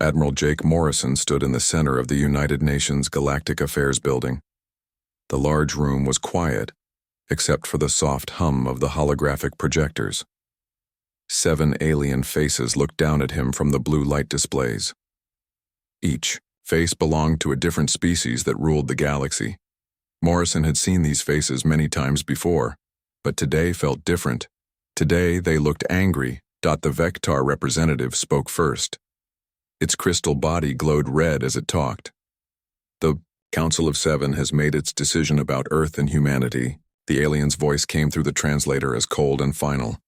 Admiral Jake Morrison stood in the center of the United Nations Galactic Affairs building. The large room was quiet, except for the soft hum of the holographic projectors. 7 alien faces looked down at him from the blue light displays. Each face belonged to a different species that ruled the galaxy. Morrison had seen these faces many times before, but today felt different. Today they looked angry. The Vectar representative spoke first. Its crystal body glowed red as it talked. The Council of 7 has made its decision about Earth and humanity. The alien's voice came through the translator as cold and final.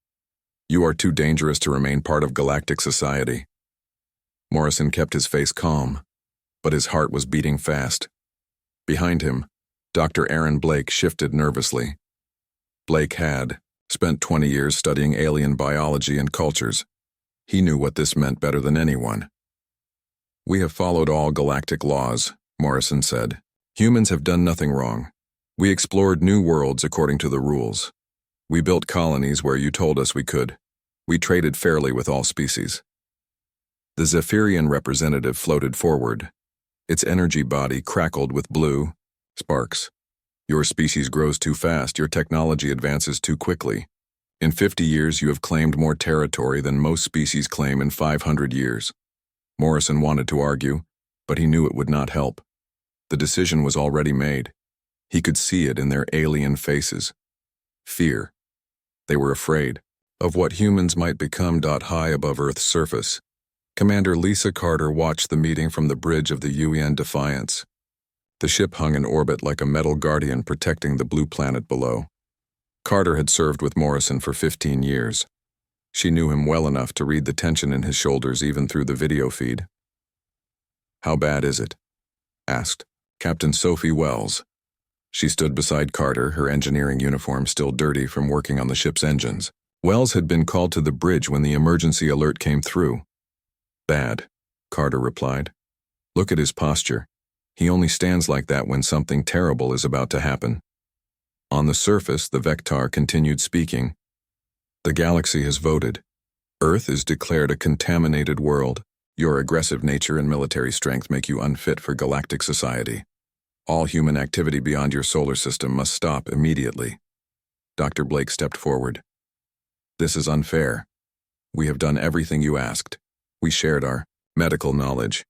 You are too dangerous to remain part of galactic society. Morrison kept his face calm, but his heart was beating fast. Behind him, Dr. Aaron Blake shifted nervously. Blake had spent 20 years studying alien biology and cultures. He knew what this meant better than anyone. We have followed all galactic laws, Morrison said. Humans have done nothing wrong. We explored new worlds according to the rules. We built colonies where you told us we could. We traded fairly with all species. The Zephyrian representative floated forward. Its energy body crackled with blue sparks. Your species grows too fast, your technology advances too quickly. In 50 years you have claimed more territory than most species claim in 500 years. Morrison wanted to argue, but he knew it would not help. The decision was already made. He could see it in their alien faces. Fear. They were afraid of what humans might become. High above Earth's surface, Commander Lisa Carter watched the meeting from the bridge of the UN Defiance. The ship hung in orbit like a metal guardian protecting the blue planet below. Carter had served with Morrison for 15 years. She knew him well enough to read the tension in his shoulders even through the video feed. How bad is it? Asked Captain Sophie Wells. She stood beside Carter, her engineering uniform still dirty from working on the ship's engines. Wells had been called to the bridge when the emergency alert came through. Bad, Carter replied. Look at his posture. He only stands like that when something terrible is about to happen. On the surface, the Vectar continued speaking. The galaxy has voted. Earth is declared a contaminated world. Your aggressive nature and military strength make you unfit for galactic society. All human activity beyond your solar system must stop immediately. Dr. Blake stepped forward. This is unfair. We have done everything you asked. We shared our medical knowledge.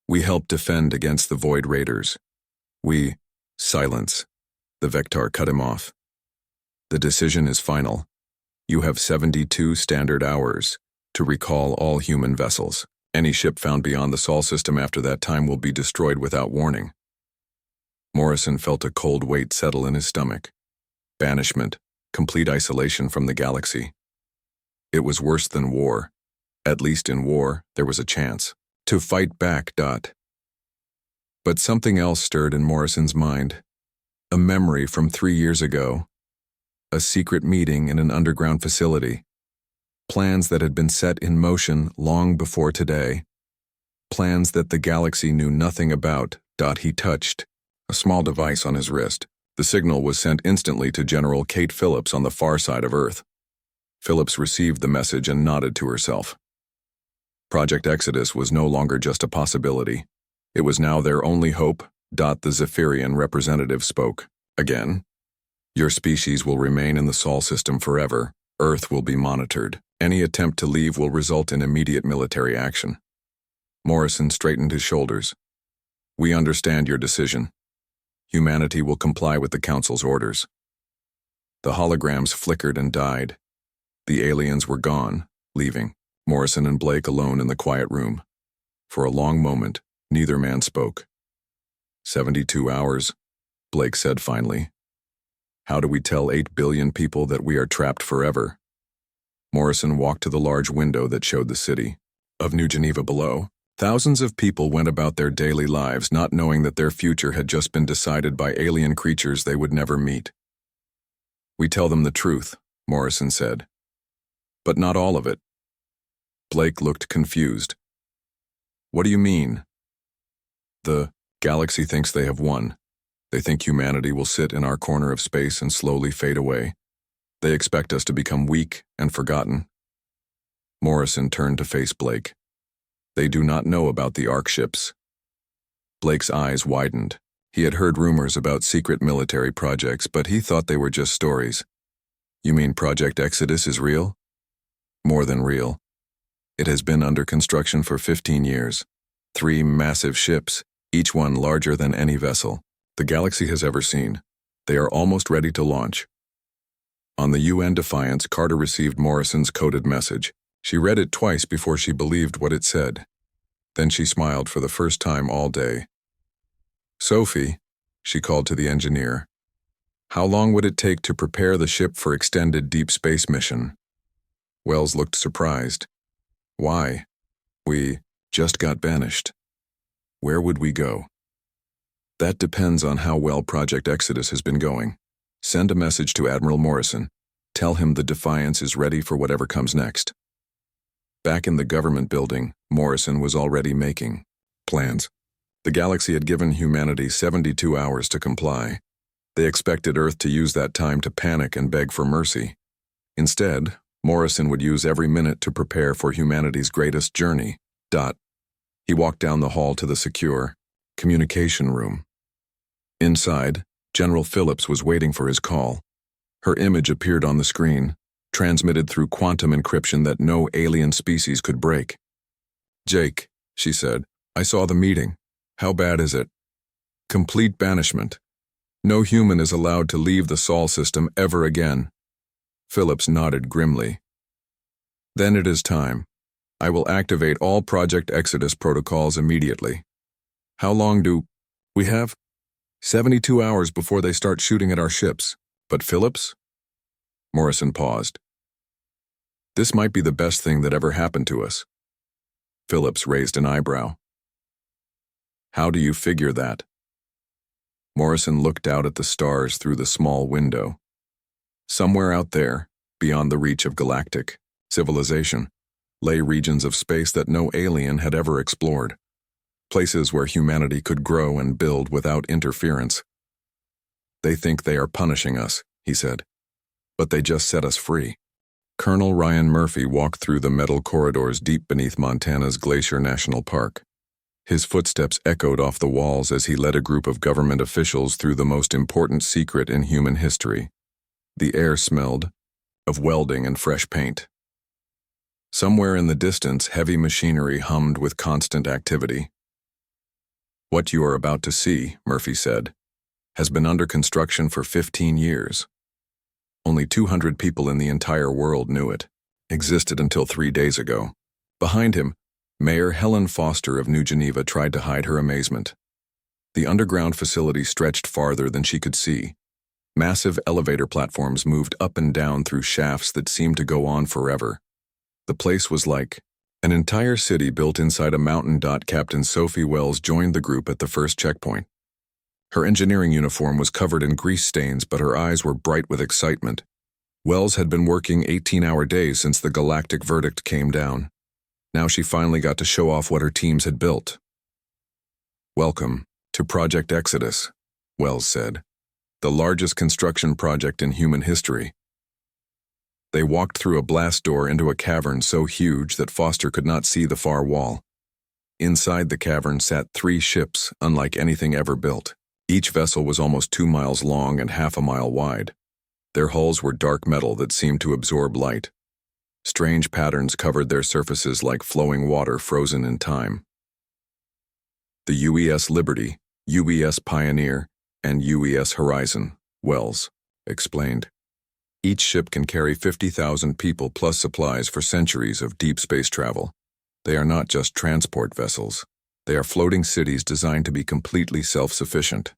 We helped defend against the Void Raiders. Silence. The Vectar cut him off. The decision is final. You have 72 standard hours to recall all human vessels. Any ship found beyond the Sol system after that time will be destroyed without warning. Morrison felt a cold weight settle in his stomach. Banishment, complete isolation from the galaxy. It was worse than war. At least in war, there was a chance to fight back. But something else stirred in Morrison's mind. A memory from 3 years ago. A secret meeting in an underground facility. Plans that had been set in motion long before today. Plans that the galaxy knew nothing about. He touched a small device on his wrist. The signal was sent instantly to General Kate Phillips on the far side of Earth. Phillips received the message and nodded to herself. Project Exodus was no longer just a possibility. It was now their only hope. The Zephyrian representative spoke. Again. Your species will remain in the Sol system forever. Earth will be monitored. Any attempt to leave will result in immediate military action. Morrison straightened his shoulders. We understand your decision. Humanity will comply with the Council's orders. The holograms flickered and died. The aliens were gone, leaving Morrison and Blake alone in the quiet room. For a long moment, neither man spoke. 72 hours, Blake said finally. How do we tell 8 billion people that we are trapped forever? Morrison walked to the large window that showed the city of New Geneva below. Thousands of people went about their daily lives not knowing that their future had just been decided by alien creatures they would never meet. We tell them the truth, Morrison said. But not all of it. Blake looked confused. What do you mean? The galaxy thinks they have won. They think humanity will sit in our corner of space and slowly fade away. They expect us to become weak and forgotten. Morrison turned to face Blake. They do not know about the ARC ships. Blake's eyes widened. He had heard rumors about secret military projects, but he thought they were just stories. You mean Project Exodus is real? More than real. It has been under construction for 15 years. 3 massive ships, each one larger than any vessel the galaxy has ever seen. They are almost ready to launch. On the UN Defiance, Carter received Morrison's coded message. She read it twice before she believed what it said. Then she smiled for the first time all day. Sophie, she called to the engineer. How long would it take to prepare the ship for extended deep space mission? Wells looked surprised. Why? We just got banished. Where would we go? That depends on how well Project Exodus has been going. Send a message to Admiral Morrison. Tell him the Defiance is ready for whatever comes next. Back in the government building, Morrison was already making plans. The galaxy had given humanity 72 hours to comply. They expected Earth to use that time to panic and beg for mercy. Instead, Morrison would use every minute to prepare for humanity's greatest journey. He walked down the hall to the secure communication room. Inside, General Phillips was waiting for his call. Her image appeared on the screen, transmitted through quantum encryption that no alien species could break. Jake, she said, I saw the meeting. How bad is it? Complete banishment. No human is allowed to leave the Sol system ever again. Phillips nodded grimly. Then it is time. I will activate all Project Exodus protocols immediately. How long do we have? 72 hours before they start shooting at our ships. But Phillips? Morrison paused. This might be the best thing that ever happened to us. Phillips raised an eyebrow. How do you figure that? Morrison looked out at the stars through the small window. Somewhere out there, beyond the reach of galactic civilization, lay regions of space that no alien had ever explored. Places where humanity could grow and build without interference. They think they are punishing us, he said. But they just set us free. Colonel Ryan Murphy walked through the metal corridors deep beneath Montana's Glacier National Park. His footsteps echoed off the walls as he led a group of government officials through the most important secret in human history. The air smelled of welding and fresh paint. Somewhere in the distance, heavy machinery hummed with constant activity. What you are about to see, Murphy said, has been under construction for 15 years. Only 200 people in the entire world knew it. Existed until 3 days ago. Behind him, Mayor Helen Foster of New Geneva tried to hide her amazement. The underground facility stretched farther than she could see. Massive elevator platforms moved up and down through shafts that seemed to go on forever. The place was like an entire city built inside a mountain. Captain Sophie Wells joined the group at the first checkpoint. Her engineering uniform was covered in grease stains, but her eyes were bright with excitement. Wells had been working 18-hour days since the galactic verdict came down. Now she finally got to show off what her teams had built. Welcome to Project Exodus, Wells said, the largest construction project in human history. They walked through a blast door into a cavern so huge that Foster could not see the far wall. Inside the cavern sat 3 ships unlike anything ever built. Each vessel was almost 2 miles long and half a mile wide. Their hulls were dark metal that seemed to absorb light. Strange patterns covered their surfaces like flowing water frozen in time. The UES Liberty, UES Pioneer, and UES Horizon, Wells explained. Each ship can carry 50,000 people plus supplies for centuries of deep space travel. They are not just transport vessels. They are floating cities designed to be completely self-sufficient.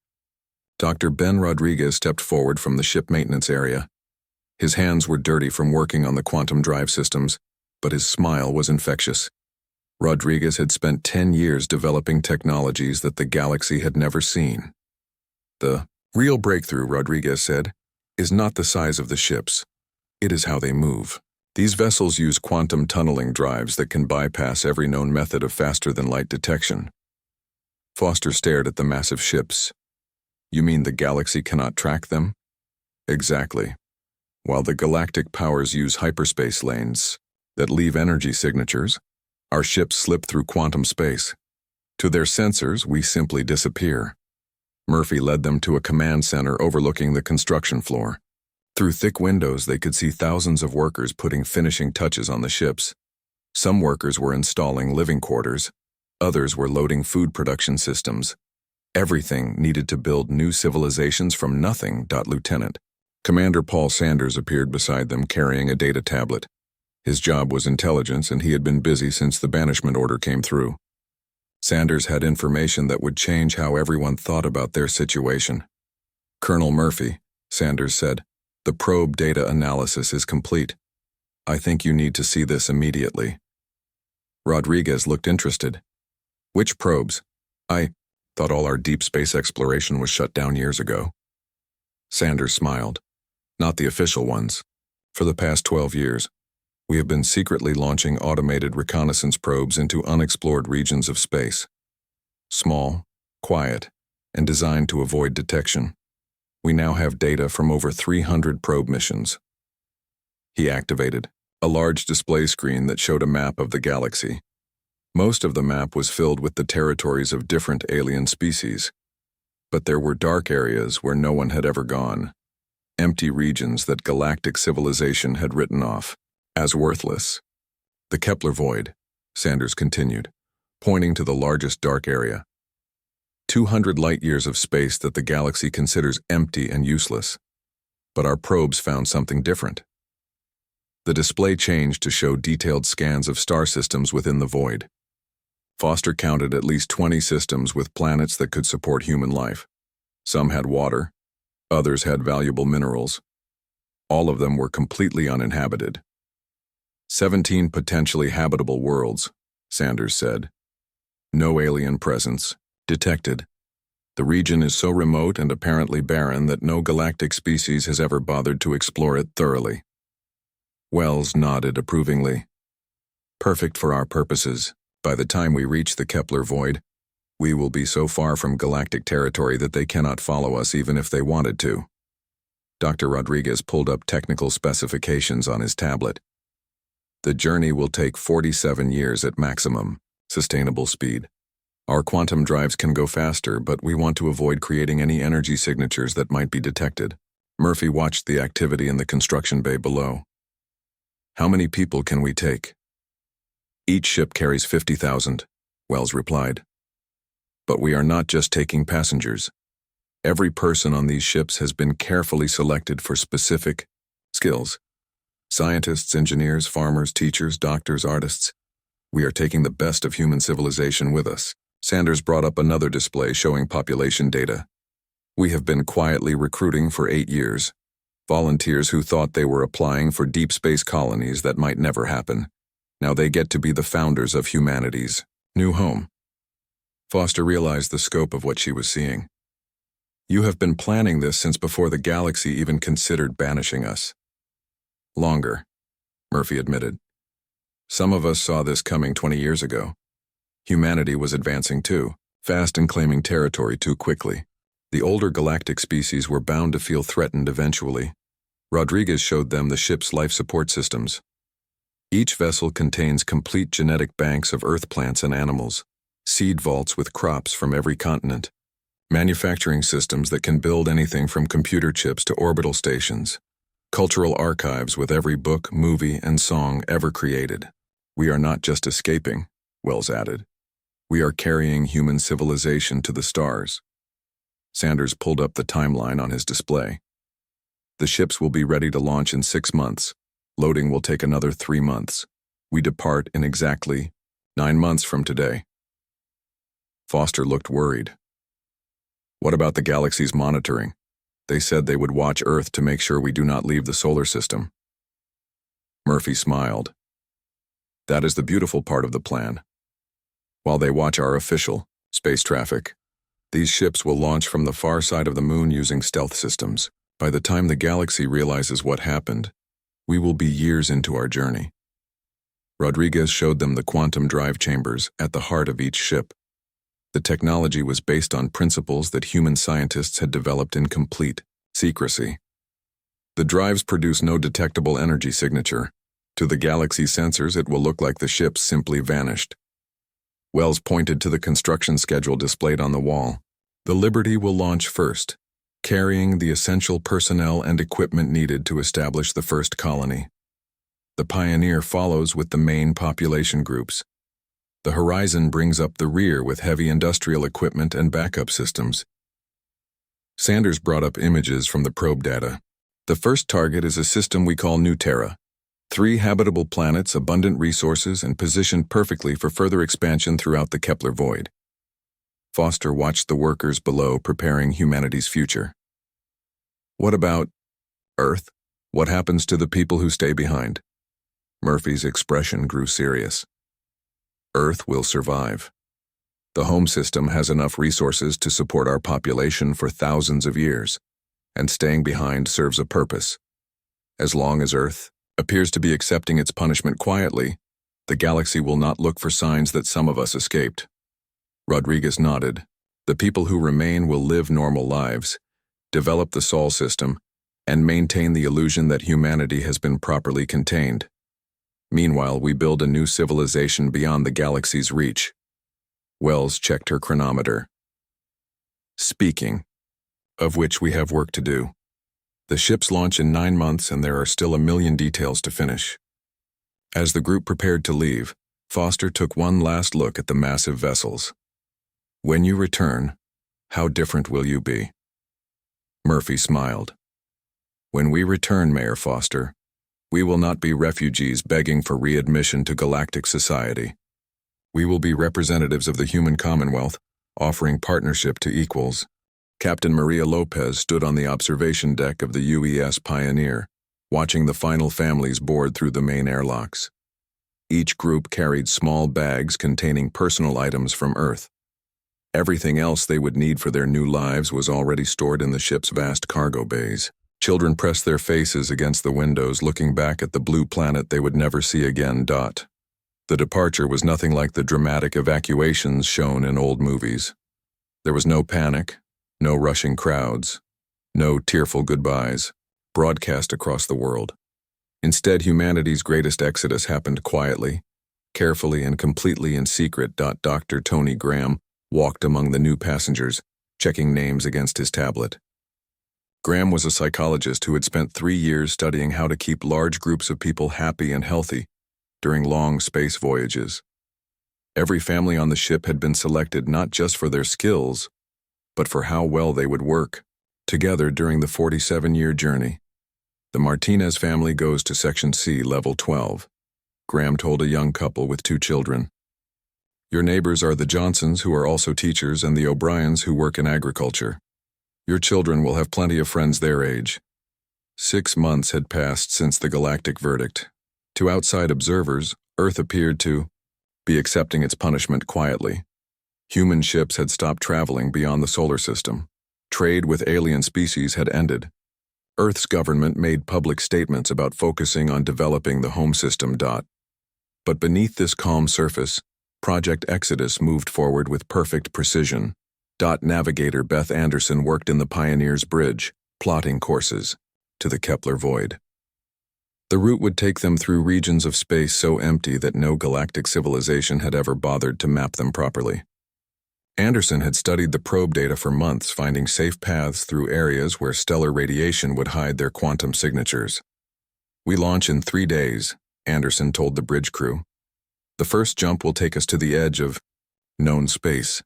Dr. Ben Rodriguez stepped forward from the ship maintenance area. His hands were dirty from working on the quantum drive systems, but his smile was infectious. Rodriguez had spent 10 years developing technologies that the galaxy had never seen. The real breakthrough, Rodriguez said, is not the size of the ships. It is how they move. These vessels use quantum tunneling drives that can bypass every known method of faster-than-light detection. Foster stared at the massive ships. You mean the galaxy cannot track them? Exactly. While the galactic powers use hyperspace lanes that leave energy signatures, Our ships slip through quantum space. To their sensors, we simply disappear. Murphy led them to a command center overlooking the construction floor. Through thick windows, they could see thousands of workers putting finishing touches on the ships. Some workers were installing living quarters. Others were loading food production systems. Everything needed to build new civilizations from nothing. Lieutenant Commander Paul Sanders appeared beside them carrying a data tablet. His job was intelligence, and he had been busy since the banishment order came through. Sanders had information that would change how everyone thought about their situation. Colonel Murphy, Sanders said, the probe data analysis is complete. I think you need to see this immediately. Rodriguez looked interested. Which probes? I thought all our deep space exploration was shut down years ago. Sanders smiled. Not the official ones. For the past 12 years, we have been secretly launching automated reconnaissance probes into unexplored regions of space. Small, quiet, and designed to avoid detection. We now have data from over 300 probe missions. He activated a large display screen that showed a map of the galaxy. Most of the map was filled with the territories of different alien species. But there were dark areas where no one had ever gone. Empty regions that galactic civilization had written off as worthless. The Kepler void, Sanders continued, pointing to the largest dark area. 200 light-years of space that the galaxy considers empty and useless. But our probes found something different. The display changed to show detailed scans of star systems within the void. Foster counted at least 20 systems with planets that could support human life. Some had water, others had valuable minerals. All of them were completely uninhabited. 17 potentially habitable worlds, Sanders said. No alien presence detected. The region is so remote and apparently barren that no galactic species has ever bothered to explore it thoroughly. Wells nodded approvingly. Perfect for our purposes. By the time we reach the Kepler void, we will be so far from galactic territory that they cannot follow us even if they wanted to. Dr. Rodriguez pulled up technical specifications on his tablet. The journey will take 47 years at maximum sustainable speed. Our quantum drives can go faster, but we want to avoid creating any energy signatures that might be detected. Murphy watched the activity in the construction bay below. How many people can we take? Each ship carries 50,000, Wells replied. But we are not just taking passengers. Every person on these ships has been carefully selected for specific skills. Scientists, engineers, farmers, teachers, doctors, artists. We are taking the best of human civilization with us. Sanders brought up another display showing population data. We have been quietly recruiting for 8 years. Volunteers who thought they were applying for deep space colonies that might never happen. Now they get to be the founders of humanity's new home. Foster realized the scope of what she was seeing. You have been planning this since before the galaxy even considered banishing us. Longer, Murphy admitted. Some of us saw this coming 20 years ago. Humanity was advancing too, fast and claiming territory too quickly. The older galactic species were bound to feel threatened eventually. Rodriguez showed them the ship's life support systems. Each vessel contains complete genetic banks of earth plants and animals, seed vaults with crops from every continent, manufacturing systems that can build anything from computer chips to orbital stations, cultural archives with every book, movie, and song ever created. We are not just escaping, Wells added. We are carrying human civilization to the stars. Sanders pulled up the timeline on his display. The ships will be ready to launch in 6 months. Loading will take another 3 months. We depart in exactly 9 months from today. Foster looked worried. What about the galaxy's monitoring? They said they would watch Earth to make sure we do not leave the solar system. Murphy smiled. That is the beautiful part of the plan. While they watch our official space traffic, these ships will launch from the far side of the moon using stealth systems. By the time the galaxy realizes what happened, we will be years into our journey. Rodriguez showed them the quantum drive chambers at the heart of each ship. The technology was based on principles that human scientists had developed in complete secrecy. The drives produce no detectable energy signature, To the galaxy sensors, it will look like the ships simply vanished. Wells pointed to the construction schedule displayed on the wall. The Liberty will launch first, carrying the essential personnel and equipment needed to establish the first colony. The Pioneer follows with the main population groups. The Horizon brings up the rear with heavy industrial equipment and backup systems. Sanders brought up images from the probe data. The first target is a system we call New Terra. 3 habitable planets, abundant resources, and positioned perfectly for further expansion throughout the Kepler void. Foster watched the workers below preparing humanity's future. What about Earth? What happens to the people who stay behind? Murphy's expression grew serious. Earth will survive. The home system has enough resources to support our population for thousands of years, and staying behind serves a purpose. As long as Earth appears to be accepting its punishment quietly, the galaxy will not look for signs that some of us escaped. Rodriguez nodded. The people who remain will live normal lives, develop the Sol system, and maintain the illusion that humanity has been properly contained. Meanwhile, we build a new civilization beyond the galaxy's reach. Wells checked her chronometer. Speaking of which, we have work to do. The ships launch in 9 months and there are still a million details to finish. As the group prepared to leave, Foster took one last look at the massive vessels. When you return, how different will you be? Murphy smiled. When we return, Mayor Foster, we will not be refugees begging for readmission to galactic society. We will be representatives of the human commonwealth, offering partnership to equals. Captain Maria Lopez stood on the observation deck of the UES Pioneer, watching the final families board through the main airlocks. Each group carried small bags containing personal items from Earth. Everything else they would need for their new lives was already stored in the ship's vast cargo bays. Children pressed their faces against the windows, looking back at the blue planet they would never see again. The departure was nothing like the dramatic evacuations shown in old movies. There was no panic, no rushing crowds, no tearful goodbyes, broadcast across the world. Instead, humanity's greatest exodus happened quietly, carefully, and completely in secret. Dr. Tony Graham walked among the new passengers, checking names against his tablet. Graham was a psychologist who had spent 3 years studying how to keep large groups of people happy and healthy during long space voyages. Every family on the ship had been selected not just for their skills, but for how well they would work together during the 47-year journey. The Martinez family goes to Section C, Level 12, Graham told a young couple with 2 children. Your neighbors are the Johnsons, who are also teachers, and the O'Briens, who work in agriculture. Your children will have plenty of friends their age. 6 months had passed since the galactic verdict. To outside observers, Earth appeared to be accepting its punishment quietly. Human ships had stopped traveling beyond the solar system. Trade with alien species had ended. Earth's government made public statements about focusing on developing the home system. But beneath this calm surface, Project Exodus moved forward with perfect precision. Navigator Beth Anderson worked in the Pioneer's bridge, plotting courses to the Kepler void. The route would take them through regions of space so empty that no galactic civilization had ever bothered to map them properly. Anderson had studied the probe data for months, finding safe paths through areas where stellar radiation would hide their quantum signatures. We launch in 3 days, Anderson told the bridge crew. The first jump will take us to the edge of known space.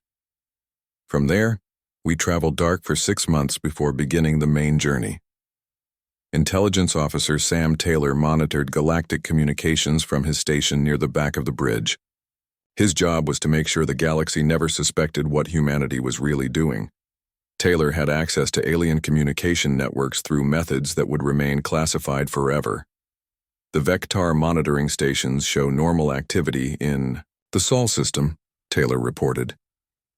From there, we travel dark for 6 months before beginning the main journey. Intelligence Officer Sam Taylor monitored galactic communications from his station near the back of the bridge. His job was to make sure the galaxy never suspected what humanity was really doing. Taylor had access to alien communication networks through methods that would remain classified forever. The Vector monitoring stations show normal activity in the Sol system, Taylor reported.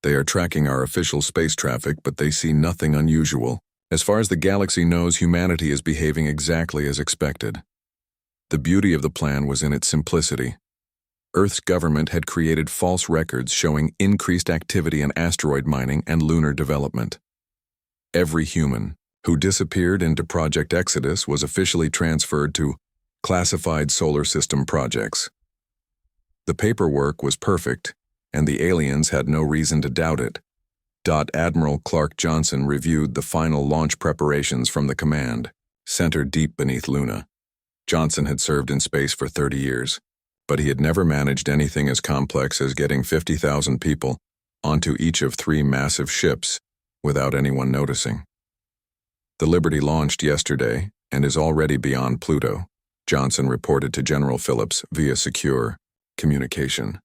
They are tracking our official space traffic, but they see nothing unusual. As far as the galaxy knows, humanity is behaving exactly as expected. The beauty of the plan was in its simplicity. Earth's government had created false records showing increased activity in asteroid mining and lunar development. Every human who disappeared into Project Exodus was officially transferred to Classified solar system projects. The paperwork was perfect, and the aliens had no reason to doubt it. Admiral Clark Johnson reviewed the final launch preparations from the command center deep beneath Luna. Johnson had served in space for 30 years, but he had never managed anything as complex as getting 50,000 people onto each of 3 massive ships without anyone noticing. The Liberty launched yesterday and is already beyond Pluto, Johnson reported to General Phillips via secure communication.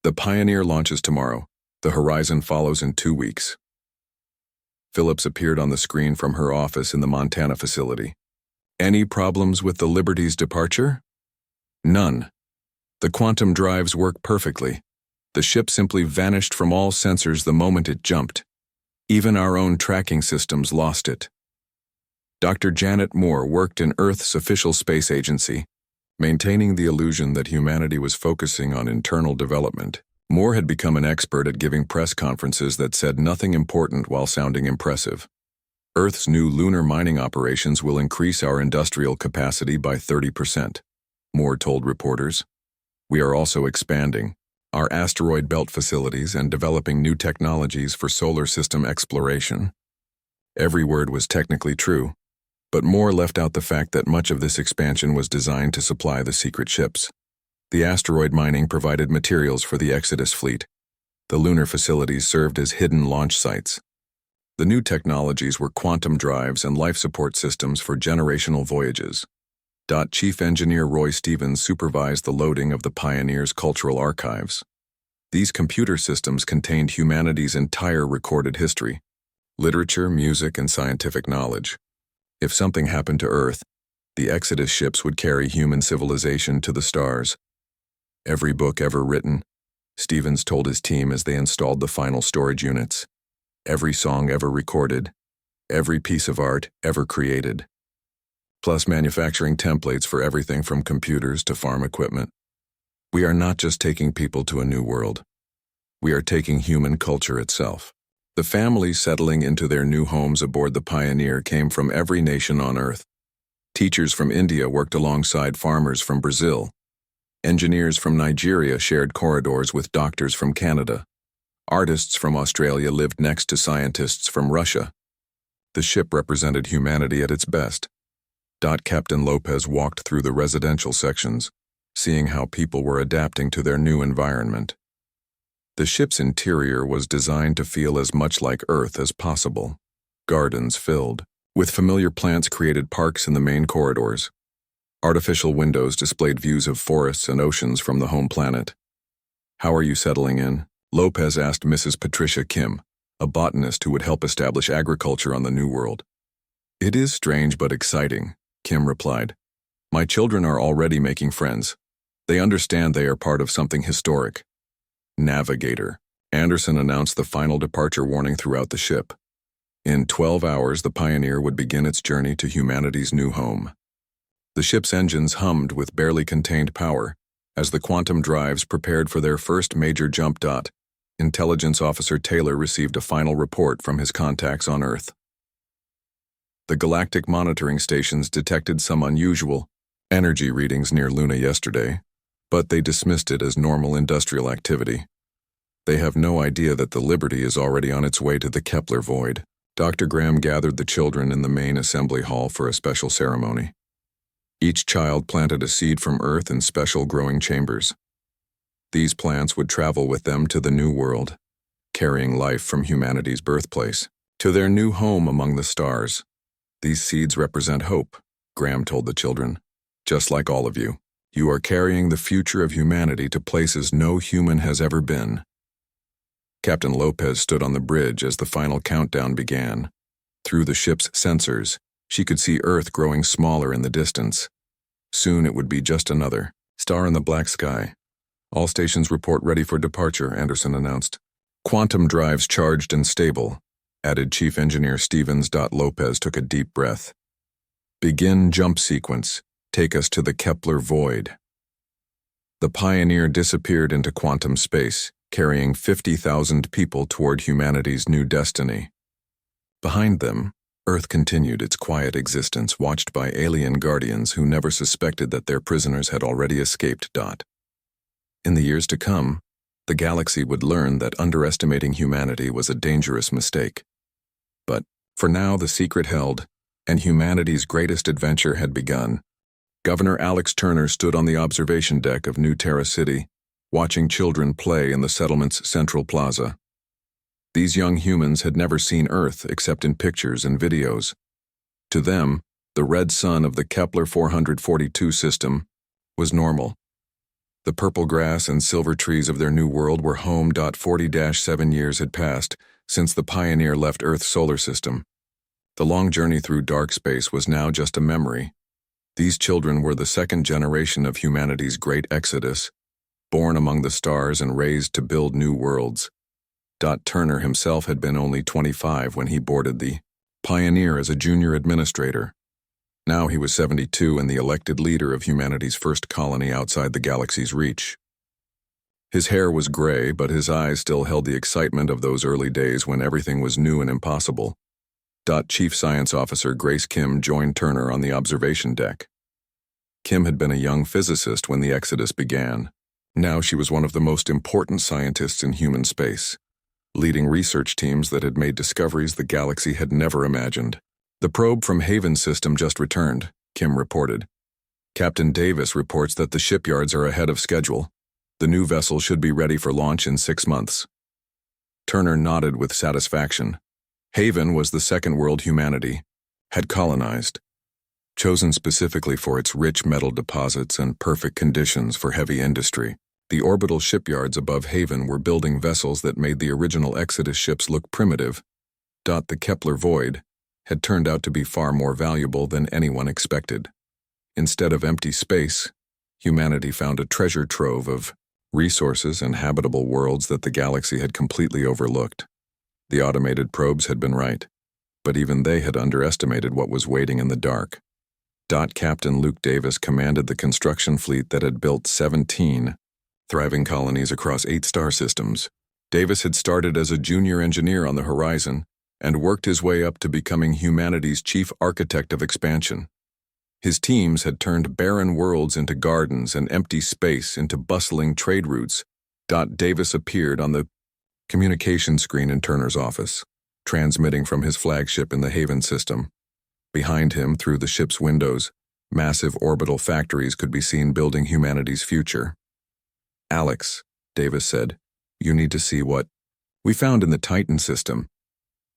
The Pioneer launches tomorrow. The Horizon follows in 2 weeks. Phillips appeared on the screen from her office in the Montana facility. Any problems with the Liberty's departure? None. The quantum drives work perfectly. The ship simply vanished from all sensors the moment it jumped. Even our own tracking systems lost it. Dr. Janet Moore worked in Earth's official space agency, maintaining the illusion that humanity was focusing on internal development. Moore had become an expert at giving press conferences that said nothing important while sounding impressive. Earth's new lunar mining operations will increase our industrial capacity by 30%, Moore told reporters. We are also expanding our asteroid belt facilities and developing new technologies for solar system exploration. Every word was technically true, but Moore left out the fact that much of this expansion was designed to supply the secret ships. The asteroid mining provided materials for the Exodus fleet. The lunar facilities served as hidden launch sites. The new technologies were quantum drives and life support systems for generational voyages. Chief Engineer Roy Stevens supervised the loading of the Pioneer's cultural archives. These computer systems contained humanity's entire recorded history, literature, music, and scientific knowledge. If something happened to Earth, the Exodus ships would carry human civilization to the stars. Every book ever written, Stevens told his team as they installed the final storage units. Every song ever recorded, every piece of art ever created. Plus manufacturing templates for everything from computers to farm equipment. We are not just taking people to a new world. We are taking human culture itself. The families settling into their new homes aboard the Pioneer came from every nation on Earth. Teachers from India worked alongside farmers from Brazil. Engineers from Nigeria shared corridors with doctors from Canada. Artists from Australia lived next to scientists from Russia. The ship represented humanity at its best. Captain Lopez walked through the residential sections, seeing how people were adapting to their new environment. The ship's interior was designed to feel as much like Earth as possible. Gardens filled with familiar plants created parks in the main corridors. Artificial windows displayed views of forests and oceans from the home planet. How are you settling in? Lopez asked Mrs. Patricia Kim, a botanist who would help establish agriculture on the New World. It is strange but exciting, Kim replied. My children are already making friends. They understand they are part of something historic. Navigator. Anderson announced the final departure warning throughout the ship. In 12 hours, the Pioneer would begin its journey to humanity's new home. The ship's engines hummed with barely contained power as the quantum drives prepared for their first major jump. Intelligence Officer Taylor received a final report from his contacts on Earth. The galactic monitoring stations detected some unusual energy readings near Luna yesterday, but they dismissed it as normal industrial activity. They have no idea that the Liberty is already on its way to the Kepler void. Dr. Graham gathered the children in the main assembly hall for a special ceremony. Each child planted a seed from Earth in special growing chambers. These plants would travel with them to the New World, carrying life from humanity's birthplace to their new home among the stars. These seeds represent hope, Graham told the children. Just like all of you, you are carrying the future of humanity to places no human has ever been. Captain Lopez stood on the bridge as the final countdown began. Through the ship's sensors, she could see Earth growing smaller in the distance. Soon it would be just another star in the black sky. All stations report ready for departure, Anderson announced. Quantum drives charged and stable, added Chief Engineer Stevens. Lopez took a deep breath. Begin jump sequence. Take us to the Kepler void. The Pioneer disappeared into quantum space, carrying 50,000 people toward humanity's new destiny. Behind them, Earth continued its quiet existence, watched by alien guardians who never suspected that their prisoners had already escaped. In the years to come, the galaxy would learn that underestimating humanity was a dangerous mistake. But, for now, the secret held, and humanity's greatest adventure had begun. Governor Alex Turner stood on the observation deck of New Terra City, watching children play in the settlement's central plaza. These young humans had never seen Earth except in pictures and videos. To them, the red sun of the Kepler 442 system was normal. The purple grass and silver trees of their new world were home. 40-7 years had passed since the Pioneer left Earth's solar system. The long journey through dark space was now just a memory. These children were the second generation of humanity's great exodus, born among the stars and raised to build new worlds. Turner himself had been only 25 when he boarded the Pioneer as a junior administrator. Now he was 72 and the elected leader of humanity's first colony outside the galaxy's reach. His hair was gray, but his eyes still held the excitement of those early days when everything was new and impossible. Chief Science Officer Grace Kim joined Turner on the observation deck. Kim had been a young physicist when the Exodus began. Now she was one of the most important scientists in human space, leading research teams that had made discoveries the galaxy had never imagined. The probe from Haven system just returned, Kim reported. Captain Davis reports that the shipyards are ahead of schedule. The new vessel should be ready for launch in 6 months. Turner nodded with satisfaction. Haven was the second world humanity had colonized, chosen specifically for its rich metal deposits and perfect conditions for heavy industry. The orbital shipyards above Haven were building vessels that made the original Exodus ships look primitive. The Kepler Void had turned out to be far more valuable than anyone expected. Instead of empty space, humanity found a treasure trove of resources and habitable worlds that the galaxy had completely overlooked. The automated probes had been right, but even they had underestimated what was waiting in the dark. Captain Luke Davis commanded the construction fleet that had built 17 thriving colonies across 8 star systems. Davis had started as a junior engineer on the horizon and worked his way up to becoming humanity's chief architect of expansion. His teams had turned barren worlds into gardens and empty space into bustling trade routes. Davis appeared on the communication screen in Turner's office, transmitting from his flagship in the Haven system. Behind him, through the ship's windows, massive orbital factories could be seen building humanity's future. "Alex," Davis said, "you need to see what we found in the Titan system.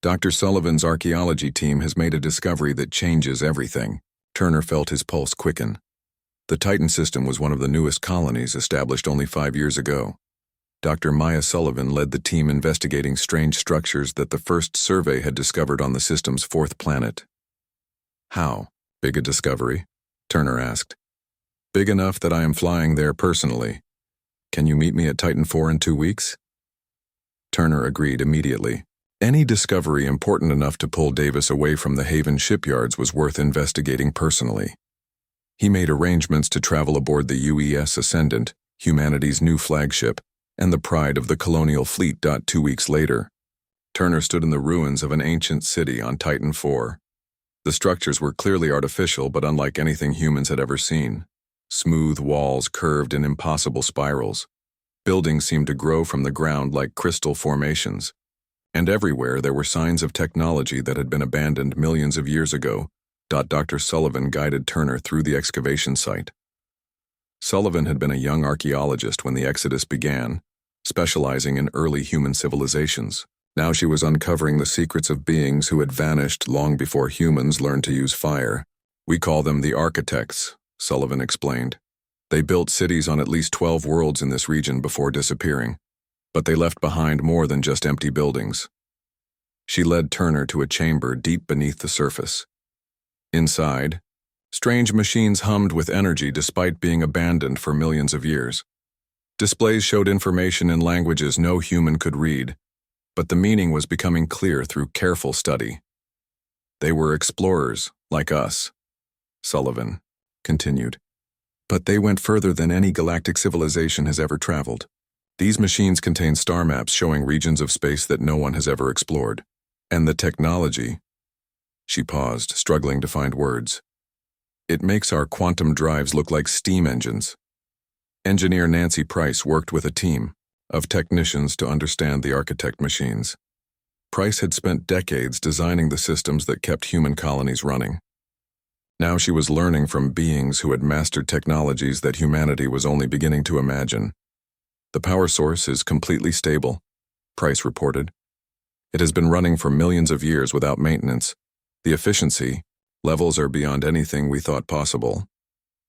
Dr. Sullivan's archaeology team has made a discovery that changes everything." Turner felt his pulse quicken. The Titan system was one of the newest colonies established only 5 years ago. Dr. Maya Sullivan led the team investigating strange structures that the first survey had discovered on the system's 4th planet. "How big a discovery?" Turner asked. "Big enough that I am flying there personally. Can you meet me at Titan 4 in 2 weeks?" Turner agreed immediately. Any discovery important enough to pull Davis away from the Haven shipyards was worth investigating personally. He made arrangements to travel aboard the UES Ascendant, humanity's new flagship, and the pride of the colonial fleet. 2 weeks later, Turner stood in the ruins of an ancient city on Titan 4. The structures were clearly artificial, but unlike anything humans had ever seen. Smooth walls curved in impossible spirals. Buildings seemed to grow from the ground like crystal formations. And everywhere there were signs of technology that had been abandoned millions of years ago. Dr. Sullivan guided Turner through the excavation site. Sullivan had been a young archaeologist when the Exodus began, specializing in early human civilizations. Now she was uncovering the secrets of beings who had vanished long before humans learned to use fire. "We call them the architects," Sullivan explained. "They built cities on at least 12 worlds in this region before disappearing. But they left behind more than just empty buildings." She led Turner to a chamber deep beneath the surface. Inside, strange machines hummed with energy despite being abandoned for millions of years. Displays showed information in languages no human could read, but the meaning was becoming clear through careful study. "They were explorers, like us," Sullivan continued. "But they went further than any galactic civilization has ever traveled. These machines contain star maps showing regions of space that no one has ever explored. And the technology," She paused, struggling to find words. It makes our quantum drives look like steam engines. Engineer Nancy Price worked with a team of technicians to understand the architect machines. Price had spent decades designing the systems that kept human colonies running. Now she was learning from beings who had mastered technologies that humanity was only beginning to imagine. The power source is completely stable, Price reported. It has been running for millions of years without maintenance. The efficiency levels are beyond anything we thought possible.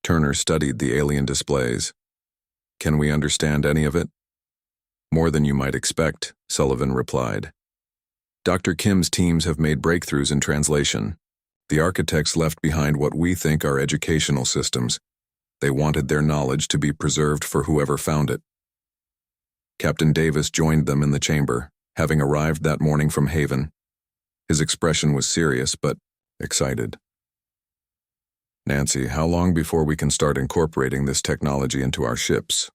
Turner studied the alien displays. Can we understand any of it? More than you might expect, Sullivan replied. Dr. Kim's teams have made breakthroughs in translation. The architects left behind what we think are educational systems. They wanted their knowledge to be preserved for whoever found it. Captain Davis joined them in the chamber, having arrived that morning from Haven. His expression was serious but excited. Nancy, how long before we can start incorporating this technology into our ships?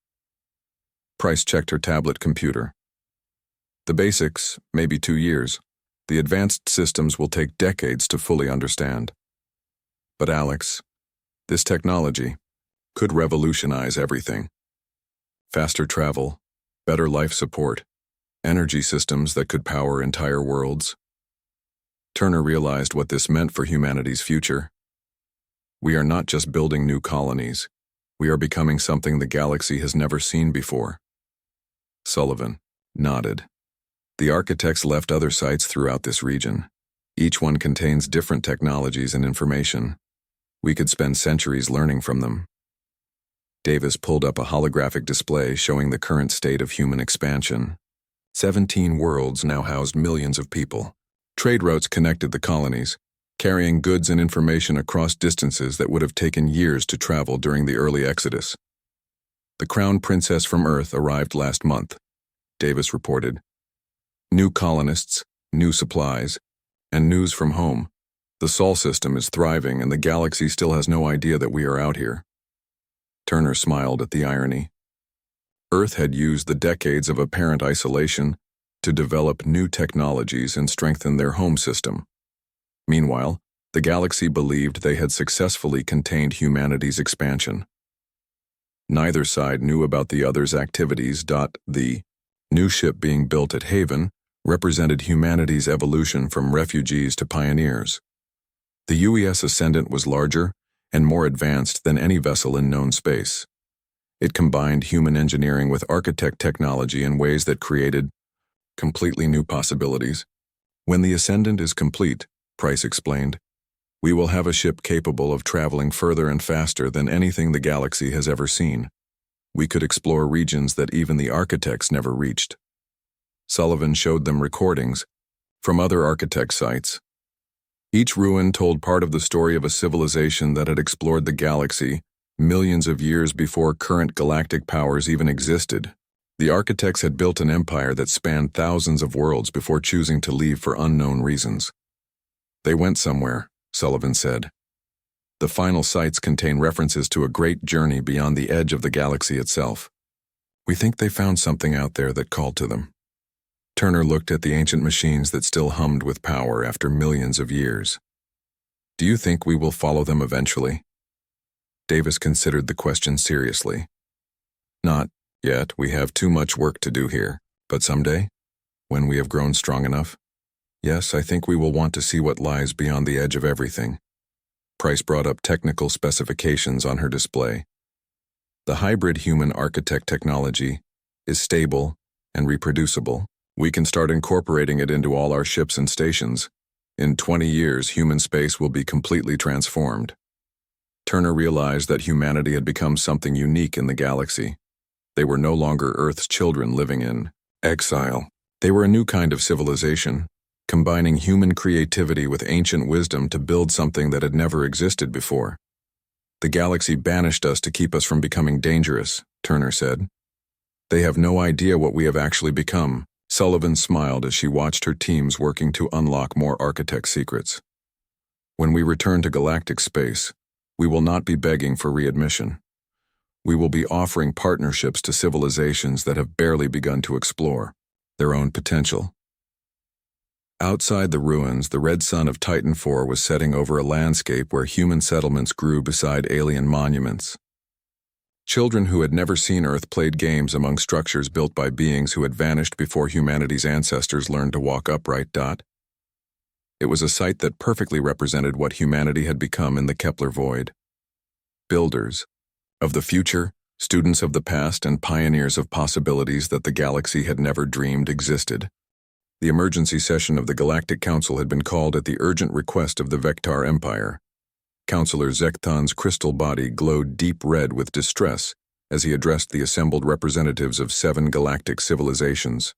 Price checked her tablet computer. The basics, maybe 2 years. The advanced systems will take decades to fully understand. But Alex, this technology could revolutionize everything. Faster travel, better life support, energy systems that could power entire worlds. Turner realized what this meant for humanity's future. We are not just building new colonies. We are becoming something the galaxy has never seen before. Sullivan nodded. The architects left other sites throughout this region. Each one contains different technologies and information. We could spend centuries learning from them. Davis pulled up a holographic display showing the current state of human expansion. 17 worlds now housed millions of people. Trade routes connected the colonies, carrying goods and information across distances that would have taken years to travel during the early exodus. The Crown Princess from Earth arrived last month, Davis reported. New colonists, new supplies, and news from home. The Sol system is thriving and the galaxy still has no idea that we are out here. Turner smiled at the irony. Earth had used the decades of apparent isolation to develop new technologies and strengthen their home system. Meanwhile, the galaxy believed they had successfully contained humanity's expansion. Neither side knew about the other's activities. The new ship being built at Haven represented humanity's evolution from refugees to pioneers. The UES Ascendant was larger and more advanced than any vessel in known space. It combined human engineering with architect technology in ways that created completely new possibilities. When the Ascendant is complete, Price explained, we will have a ship capable of traveling further and faster than anything the galaxy has ever seen. We could explore regions that even the architects never reached. Sullivan showed them recordings from other architect sites. Each ruin told part of the story of a civilization that had explored the galaxy millions of years before current galactic powers even existed. The architects had built an empire that spanned thousands of worlds before choosing to leave for unknown reasons. They went somewhere, Sullivan said. The final sites contain references to a great journey beyond the edge of the galaxy itself. We think they found something out there that called to them. Turner looked at the ancient machines that still hummed with power after millions of years. Do you think we will follow them eventually? Davis considered the question seriously. Not yet, we have too much work to do here, but someday, when we have grown strong enough, yes, I think we will want to see what lies beyond the edge of everything. Price brought up technical specifications on her display. The hybrid human architect technology is stable and reproducible. We can start incorporating it into all our ships and stations. In 20 years, human space will be completely transformed. Turner realized that humanity had become something unique in the galaxy. They were no longer Earth's children living in exile. They were a new kind of civilization, combining human creativity with ancient wisdom to build something that had never existed before. The galaxy banished us to keep us from becoming dangerous, Turner said. They have no idea what we have actually become. Sullivan smiled as she watched her teams working to unlock more architect secrets. When we return to galactic space, we will not be begging for readmission. We will be offering partnerships to civilizations that have barely begun to explore their own potential. Outside the ruins, the red sun of Titan IV was setting over a landscape where human settlements grew beside alien monuments. Children who had never seen Earth played games among structures built by beings who had vanished before humanity's ancestors learned to walk upright. It was a sight that perfectly represented what humanity had become in the Kepler void. Builders of the future, students of the past, and pioneers of possibilities that the galaxy had never dreamed existed. The emergency session of the Galactic Council had been called at the urgent request of the Vectar Empire. Councillor Zekthan's crystal body glowed deep red with distress as he addressed the assembled representatives of 7 galactic civilizations.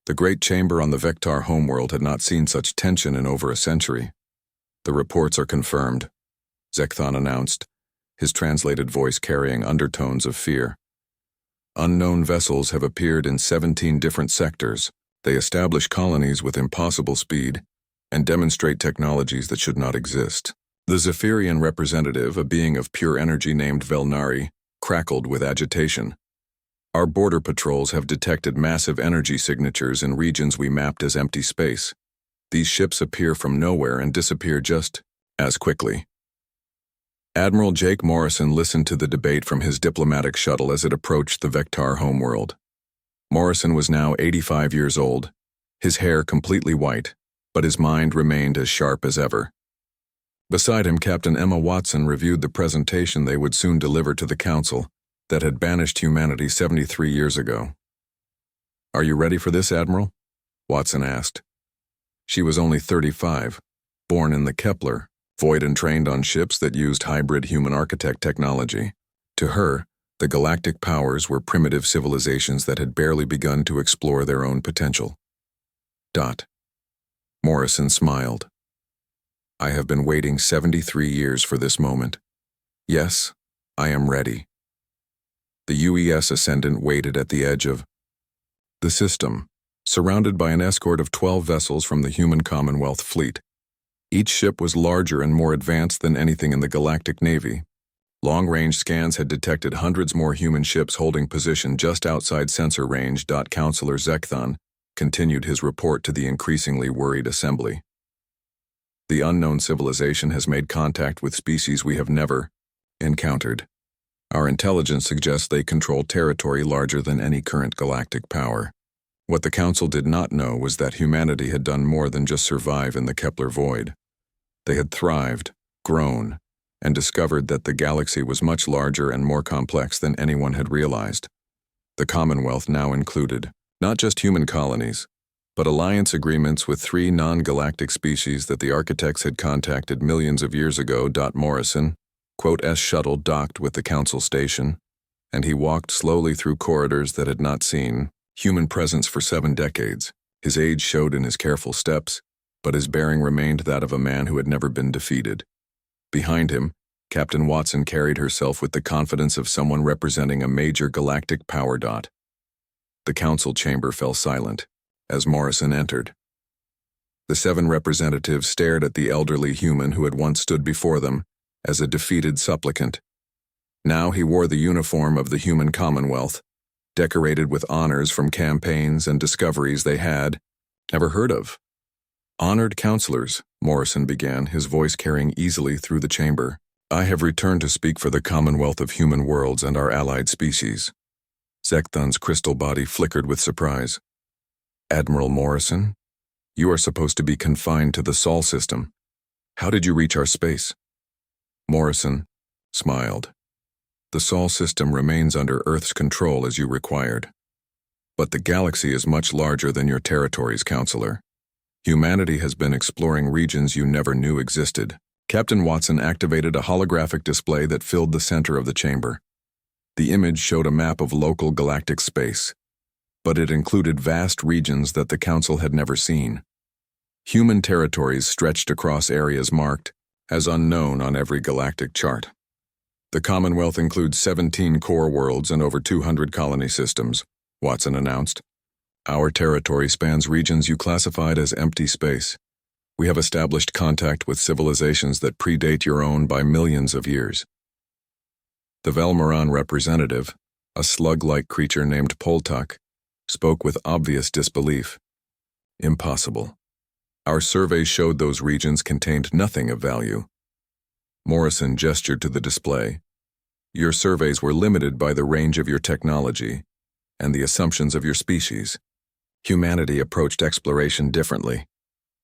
The great chamber on the Vectar homeworld had not seen such tension in over a century. "The reports are confirmed," Zekthan announced, his translated voice carrying undertones of fear. "Unknown vessels have appeared in 17 different sectors. They establish colonies with impossible speed and demonstrate technologies that should not exist." The Zephyrian representative, a being of pure energy named Velnari, crackled with agitation. "Our border patrols have detected massive energy signatures in regions we mapped as empty space. These ships appear from nowhere and disappear just as quickly." Admiral Jake Morrison listened to the debate from his diplomatic shuttle as it approached the Vectar homeworld. Morrison was now 85 years old, his hair completely white, but his mind remained as sharp as ever. Beside him, Captain Emma Watson reviewed the presentation they would soon deliver to the Council that had banished humanity 73 years ago. "Are you ready for this, Admiral?" Watson asked. She was only 35, born in the Kepler void and trained on ships that used hybrid human architect technology. To her, the galactic powers were primitive civilizations that had barely begun to explore their own potential. Morrison smiled. "I have been waiting 73 years for this moment. Yes, I am ready." The UES ascendant waited at the edge of the system, surrounded by an escort of 12 vessels from the human Commonwealth fleet. Each ship was larger and more advanced than anything in the Galactic Navy. Long-range scans had detected hundreds more human ships holding position just outside sensor range. Councillor Zekthan continued his report to the increasingly worried assembly. "The unknown civilization has made contact with species we have never encountered. Our intelligence suggests they control territory larger than any current galactic power." What the Council did not know was that humanity had done more than just survive in the Kepler void. They had thrived, grown, and discovered that the galaxy was much larger and more complex than anyone had realized. The Commonwealth now included not just human colonies, but alliance agreements with 3 non-galactic species that the architects had contacted millions of years ago. Morrison, S shuttle docked with the Council station, and he walked slowly through corridors that had not seen human presence for 7 decades. His age showed in his careful steps, but his bearing remained that of a man who had never been defeated. Behind him, Captain Watson carried herself with the confidence of someone representing a major galactic power. The Council chamber fell silent as Morrison entered. The 7 representatives stared at the elderly human who had once stood before them as a defeated supplicant. Now he wore the uniform of the human Commonwealth, decorated with honors from campaigns and discoveries they had never heard of. "Honored councillors," Morrison began, his voice carrying easily through the chamber, "I have returned to speak for the Commonwealth of Human Worlds and our allied species." Zekthan's crystal body flickered with surprise. "Admiral Morrison, you are supposed to be confined to the Sol system. How did you reach our space?" Morrison smiled. "The Sol system remains under Earth's control as you required. But the galaxy is much larger than your territories, Councillor. Humanity has been exploring regions you never knew existed." Captain Watson activated a holographic display that filled the center of the chamber. The image showed a map of local galactic space, but it included vast regions that the Council had never seen. Human territories stretched across areas marked as unknown on every galactic chart. "The Commonwealth includes 17 core worlds and over 200 colony systems," Watson announced. "Our territory spans regions you classified as empty space. We have established contact with civilizations that predate your own by millions of years." The Velmaran representative, a slug-like creature named Poltak, spoke with obvious disbelief. "Impossible. Our survey showed those regions contained nothing of value. Morrison gestured to the display. Your surveys were limited by the range of your technology and the assumptions of your species. Humanity approached exploration differently.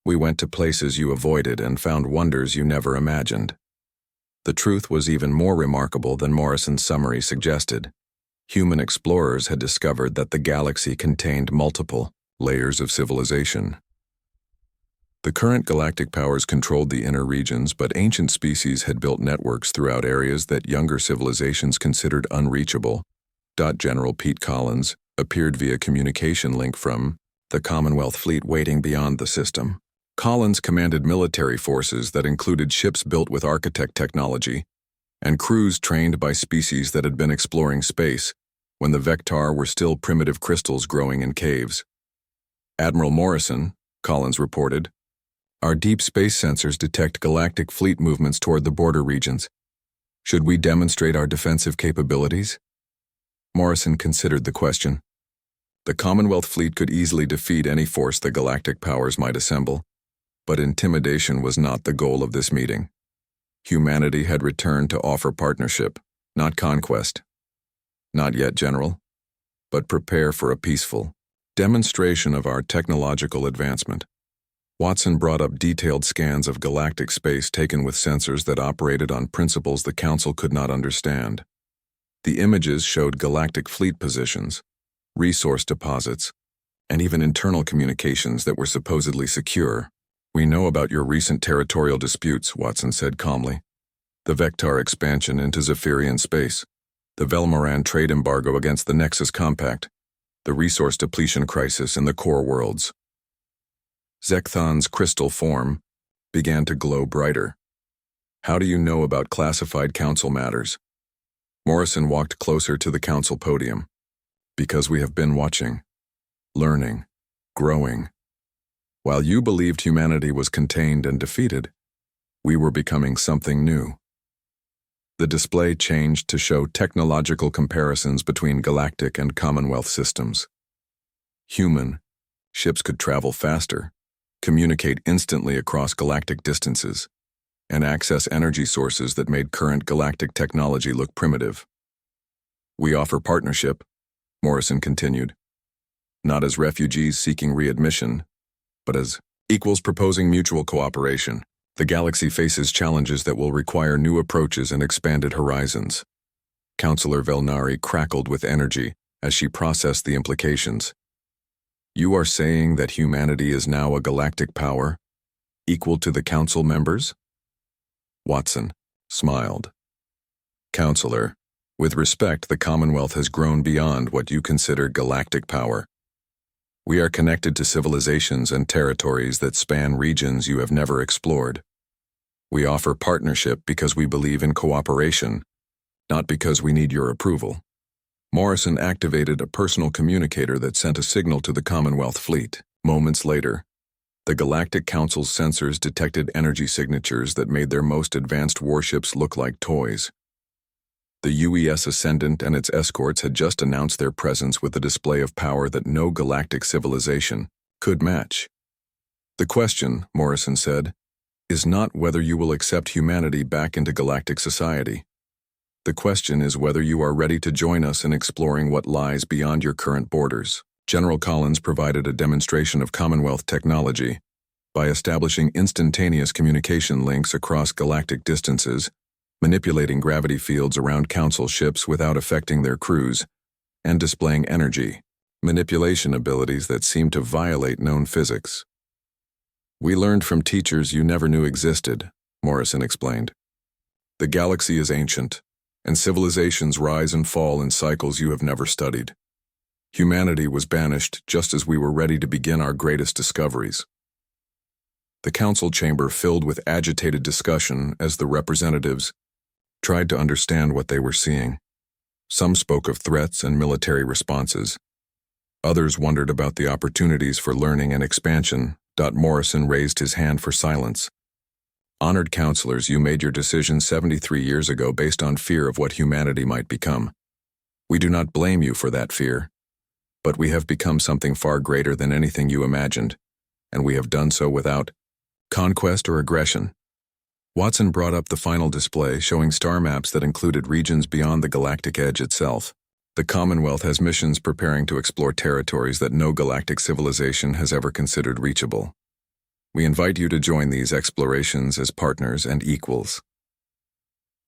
We went to places you avoided and found wonders you never imagined. The truth was even more remarkable than Morrison's summary suggested. Human explorers had discovered that the galaxy contained multiple layers of civilization. The current galactic powers controlled the inner regions, but ancient species had built networks throughout areas that younger civilizations considered unreachable. General Pete Collins appeared via communication link from the Commonwealth fleet waiting beyond the system. Collins commanded military forces that included ships built with architect technology and crews trained by species that had been exploring space when the Vectar were still primitive crystals growing in caves. Admiral Morrison, Collins reported, our deep space sensors detect galactic fleet movements toward the border regions. Should we demonstrate our defensive capabilities? Morrison considered the question. The Commonwealth fleet could easily defeat any force the galactic powers might assemble, but intimidation was not the goal of this meeting. Humanity had returned to offer partnership, not conquest. Not yet, General, but prepare for a peaceful demonstration of our technological advancement. Watson brought up detailed scans of galactic space taken with sensors that operated on principles the Council could not understand. The images showed galactic fleet positions, resource deposits, and even internal communications that were supposedly secure. We know about your recent territorial disputes, Watson said calmly. The Vectar expansion into Zephyrian space, the Velmoran trade embargo against the Nexus Compact, the resource depletion crisis in the core worlds. Zekthan's crystal form began to glow brighter. How do you know about classified council matters? Morrison walked closer to the council podium. Because we have been watching, learning, growing. While you believed humanity was contained and defeated, we were becoming something new. The display changed to show technological comparisons between galactic and Commonwealth systems. Human, ships could travel faster, communicate instantly across galactic distances, and access energy sources that made current galactic technology look primitive. We offer partnership, Morrison continued, not as refugees seeking readmission, but as equals proposing mutual cooperation. The galaxy faces challenges that will require new approaches and expanded horizons. Councillor Velnari crackled with energy as she processed the implications. You are saying that humanity is now a galactic power, equal to the council members? Watson smiled. Counselor, with respect, the Commonwealth has grown beyond what you consider galactic power. We are connected to civilizations and territories that span regions you have never explored. We offer partnership because we believe in cooperation, not because we need your approval. Morrison activated a personal communicator that sent a signal to the Commonwealth fleet. Moments later, the Galactic Council's sensors detected energy signatures that made their most advanced warships look like toys. The UES Ascendant and its escorts had just announced their presence with a display of power that no galactic civilization could match. The question, Morrison said, is not whether you will accept humanity back into galactic society. The question is whether you are ready to join us in exploring what lies beyond your current borders. General Collins provided a demonstration of Commonwealth technology by establishing instantaneous communication links across galactic distances, manipulating gravity fields around Council ships without affecting their crews, and displaying energy manipulation abilities that seemed to violate known physics. We learned from teachers you never knew existed, Morrison explained. The galaxy is ancient, and civilizations rise and fall in cycles you have never studied. Humanity was banished just as we were ready to begin our greatest discoveries. The council chamber filled with agitated discussion as the representatives tried to understand what they were seeing. Some spoke of threats and military responses. Others wondered about the opportunities for learning and expansion. Morrison raised his hand for silence. Honored counselors, you made your decision 73 years ago based on fear of what humanity might become. We do not blame you for that fear, but we have become something far greater than anything you imagined, and we have done so without conquest or aggression. Watson brought up the final display showing star maps that included regions beyond the galactic edge itself. The Commonwealth has missions preparing to explore territories that no galactic civilization has ever considered reachable. We invite you to join these explorations as partners and equals.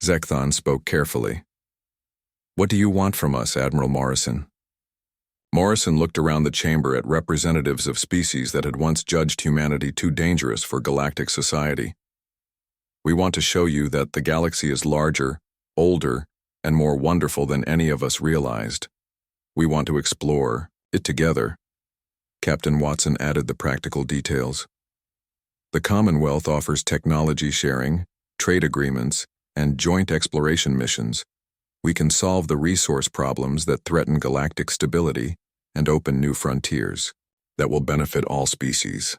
Zekthon spoke carefully. What do you want from us, Admiral Morrison? Morrison looked around the chamber at representatives of species that had once judged humanity too dangerous for galactic society. We want to show you that the galaxy is larger, older, and more wonderful than any of us realized. We want to explore it together. Captain Watson added the practical details. The Commonwealth offers technology sharing, trade agreements, and joint exploration missions. We can solve the resource problems that threaten galactic stability and open new frontiers that will benefit all species.